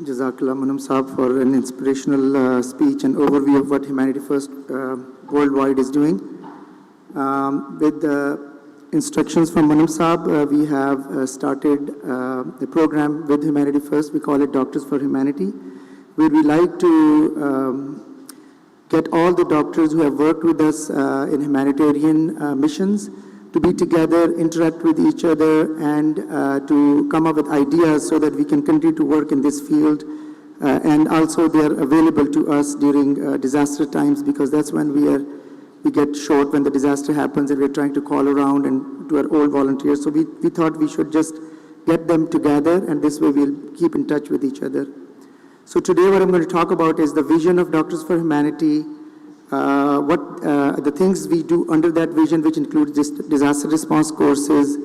Jazakallah Manam Saab for an inspirational speech and overview of what Humanity First worldwide is doing. With the instructions from Manam Saab, we have started a program with Humanity First. We call it Doctors4Humanity, where we like to get all the doctors who have worked with us in humanitarian missions to be together, interact with each other, and to come up with ideas so that we can continue to work in this field. And also they are available to us during disaster times, because that's when we get short when the disaster happens and we're trying to call around and to our old volunteers. So we thought we should just get them together, and this way we'll keep in touch with each other. So today what I'm going to talk about is the vision of Doctors4Humanity, the things we do under that vision, which includes disaster response courses,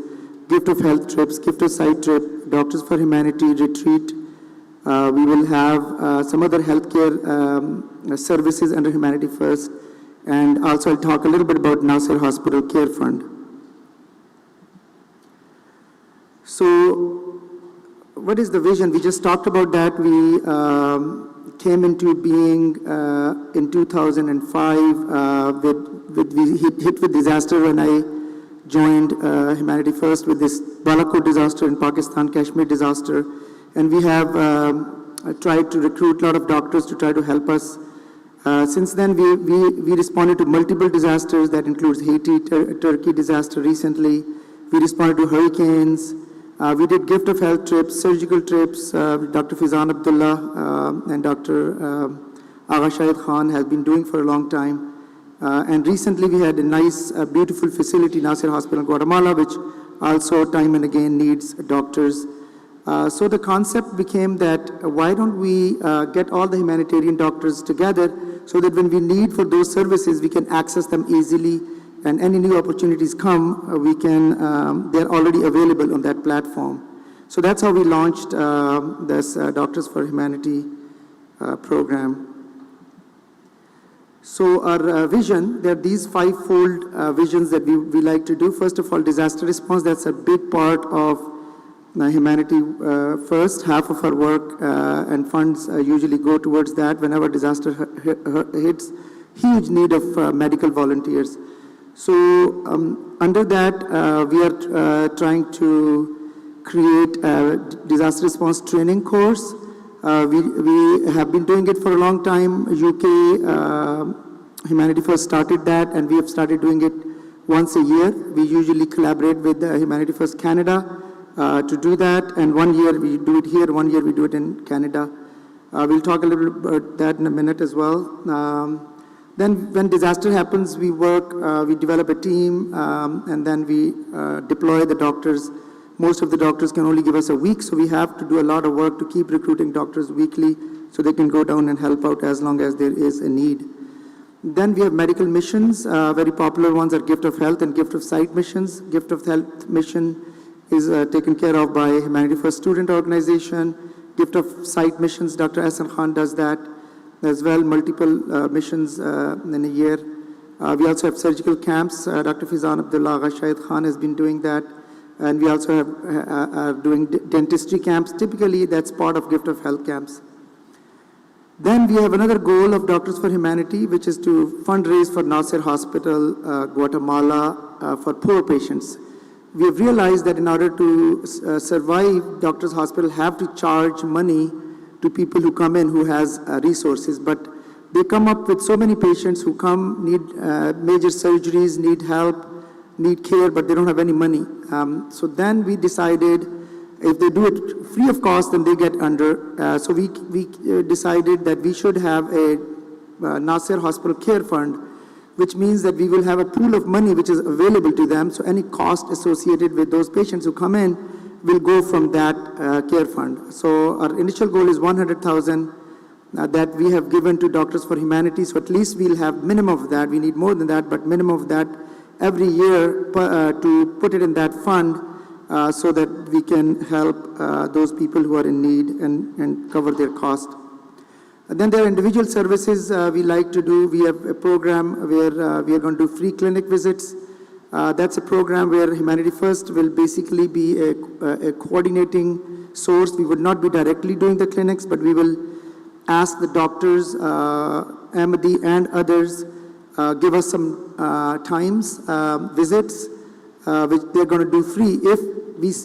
gift of health trips, gift of sight trip, Doctors4Humanity retreat. We will have some other healthcare services under Humanity First, and also I'll talk a little bit about Nasser Hospital Care Fund. So, what is the vision? We just talked about that. We came into being in 2005. We hit with disaster when I joined Humanity First with this Balakot disaster in Pakistan, Kashmir disaster. And we have tried to recruit a lot of doctors to try to help us. Since then, we responded to multiple disasters. That includes Haiti, Turkey disaster recently. We responded to hurricanes. We did gift of health trips, surgical trips. Dr. Fizan Abdullah and Dr. Agha Shahid Khan has been doing for a long time. And recently we had a nice, beautiful facility, Nasser Hospital in Guatemala, which also time and again needs doctors. So the concept became that why don't we get all the humanitarian doctors together so that when we need for those services, we can access them easily. And any new opportunities come, they're already available on that platform. So that's how we launched this Doctors4Humanity program. So our vision, there are these five-fold visions that we like to do. First of all, disaster response, that's a big part of Humanity First. Half of our work and funds usually go towards that. Whenever disaster hits, huge need of medical volunteers. So under that, we are trying to create a disaster response training course. We have been doing it for a long time. UK Humanity First started that, and we have started doing it once a year. We usually collaborate with Humanity First Canada to do that, and 1 year we do it here, 1 year we do it in Canada. We'll talk a little bit about that in a minute as well. Then when disaster happens, we work, we develop a team, and then we deploy the doctors. Most of the doctors can only give us a week, so we have to do a lot of work to keep recruiting doctors weekly so they can go down and help out as long as there is a need. Then we have medical missions. Very popular ones are Gift of Health and Gift of Sight missions. Gift of Health mission is taken care of by Humanity First Student Organization. Gift of Sight missions, Dr. Ahsan Khan does that as well, multiple missions in a year. We also have surgical camps. Dr. Fizan Abdullah, Agha Shahid Khan has been doing that. And we also are doing dentistry camps. Typically, that's part of Gift of Health camps. Then we have another goal of Doctors4Humanity, which is to fundraise for Nasser Hospital, Guatemala, for poor patients. We have realized that in order to survive, Doctors Hospital have to charge money to people who come in who has resources, but they come up with so many patients who come, need major surgeries, need help, need care, but they don't have any money. So then we decided if they do it free of cost, then they get under. So we decided that we should have a Nasser Hospital Care Fund, which means that we will have a pool of money which is available to them. So any cost associated with those patients who come in will go from that care fund. So our initial goal is 100,000 that we have given to Doctors4Humanity. So at least we'll have minimum of that. We need more than that, but minimum of that every year to put it in that fund so that we can help those people who are in need and cover their cost. And then there are individual services we like to do. We have a program where we are going to do free clinic visits. That's a program where Humanity First will basically be a coordinating source. We would not be directly doing the clinics, but we will ask the doctors, AMMA and others, give us some times, visits, which they're going to do free if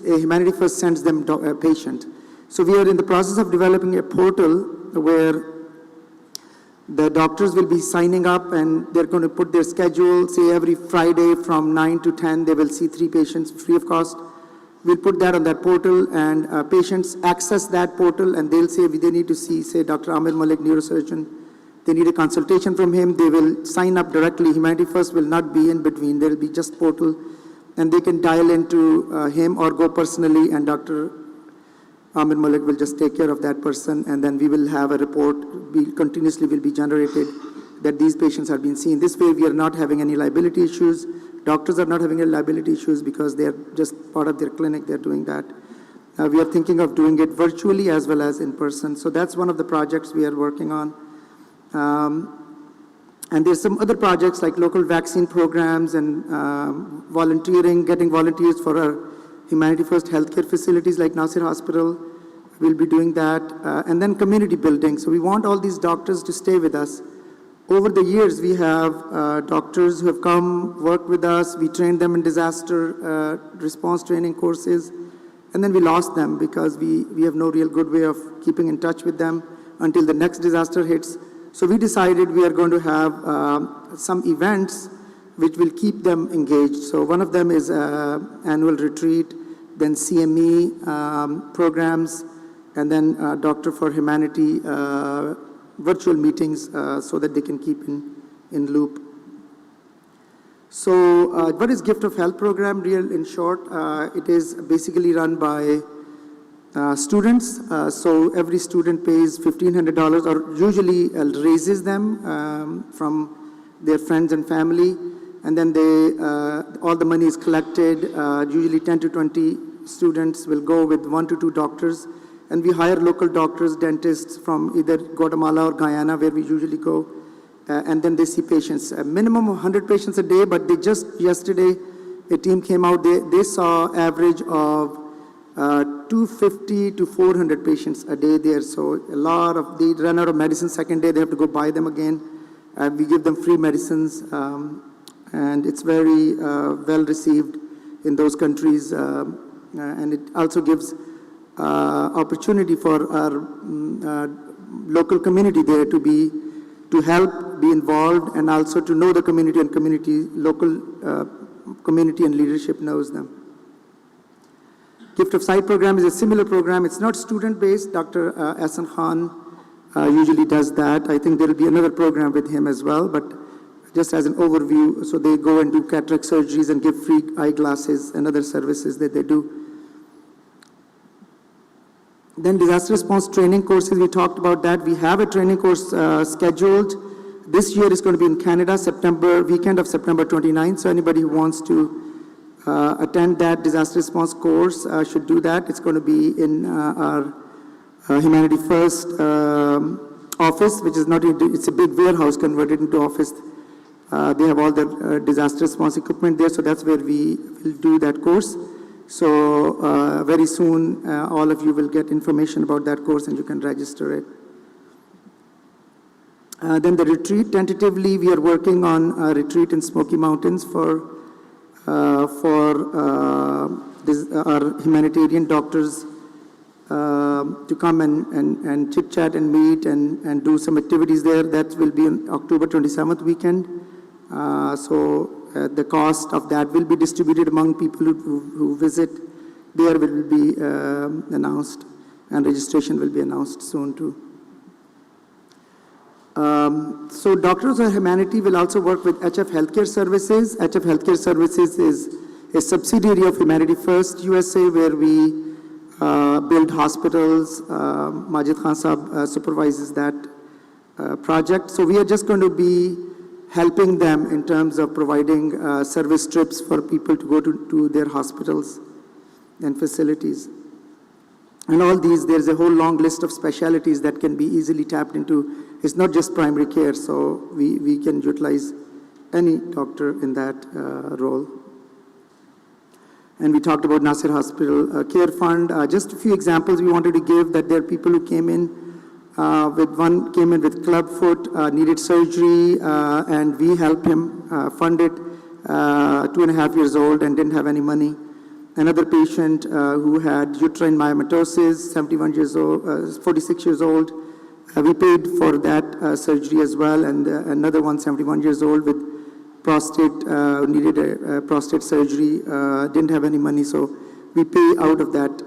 Humanity First sends them a patient. So we are in the process of developing a portal where the doctors will be signing up and they're going to put their schedule, say every Friday from 9 to 10, they will see 3 patients free of cost. We'll put that on that portal and patients access that portal and they'll say they need to see, say, Dr. Amir Malik, neurosurgeon. They need a consultation from him. They will sign up directly. Humanity First will not be in between. There will be just portal and they can dial into him or go personally and Dr. Amir Malik will just take care of that person and then we will have a report, continuously will be generated that these patients are being seen. This way we are not having any liability issues. Doctors are not having any liability issues because they are just part of their clinic, they're doing that. We are thinking of doing it virtually as well as in person. So that's one of the projects we are working on. And there's some other projects like local vaccine programs and volunteering, getting volunteers for our Humanity First healthcare facilities like Nasir Hospital. We'll be doing that. And then community building. So we want all these doctors to stay with us. Over the years, we have doctors who have come, worked with us. We trained them in disaster response training courses. And then we lost them because we have no real good way of keeping in touch with them until the next disaster hits. So we decided we are going to have some events which will keep them engaged. So one of them is annual retreat, then CME programs, and then Doctor4Humanity virtual meetings so that they can keep in loop. So what is Gift of Health program? Real in short, it is basically run by students. So every student pays $1,500 or usually raises them from their friends and family. And then all the money is collected. Usually 10 to 20 students will go with 1 to 2 doctors. And we hire local doctors, dentists from either Guatemala or Guyana, where we usually go. And then they see patients. A minimum of 100 patients a day, but they just yesterday, a team came out, they saw average of 250 to 400 patients a day there. So a lot of, they run out of medicine second day, they have to go buy them again. We give them free medicines. And it's very well received in those countries. And it also gives opportunity for our local community there to help, be involved, and also to know the community and local community and leadership knows them. Gift of Sight program is a similar program. It's not student-based. Dr. Ahsan Khan usually does that. I think there will be another program with him as well, but just as an overview, so they go and do cataract surgeries and give free eyeglasses and other services that they do. Then disaster response training courses, we talked about that. We have a training course scheduled. This year is going to be in Canada, weekend of September 29th. So anybody who wants to attend that disaster response course should do that. It's going to be in our Humanity First office, which is not, it's a big warehouse converted into office. They have all the disaster response equipment there, so that's where we will do that course. So very soon, all of you will get information about that course and you can register it. Then the retreat, tentatively, we are working on a retreat in Smoky Mountains for our humanitarian doctors to come and chit-chat and meet and do some activities there. That will be on October 27th weekend. The cost of that will be distributed among people who visit. There will be announced, and registration will be announced soon too. So Doctors of Humanity will also work with HF Healthcare Services. HF Healthcare Services is a subsidiary of Humanity First USA, where we build hospitals. Majid Khan Saab supervises that project. So we are just going to be helping them in terms of providing service trips for people to go to their hospitals and facilities. And all these, there's a whole long list of specialties that can be easily tapped into. It's not just primary care, so we can utilize any doctor in that role. And we talked about Nasir Hospital Care Fund. Just a few examples we wanted to give, that there are people who came in came in with club foot, needed surgery, and we helped him fund it, 2.5 years old and didn't have any money. Another patient who had uterine myomatosis, 71 years old, 46 years old. We paid for that surgery as well, and another one, 71 years old, with prostate, needed a prostate surgery, didn't have any money, so we pay out of that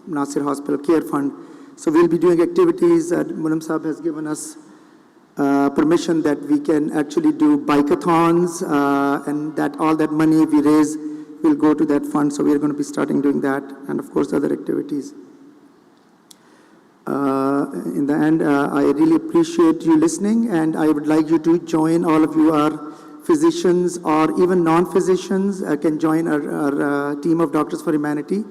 Nasir Hospital Care Fund. So we'll be doing activities. Munam Saab has given us permission that we can actually do bike-a-thons, and that all that money we raise will go to that fund. So we're going to be starting doing that, and of course other activities. In the end, I really appreciate you listening, and I would like you to join. All of you are physicians or even non-physicians can join our team of Doctors for Humanity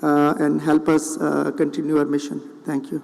and help us continue our mission. Thank you.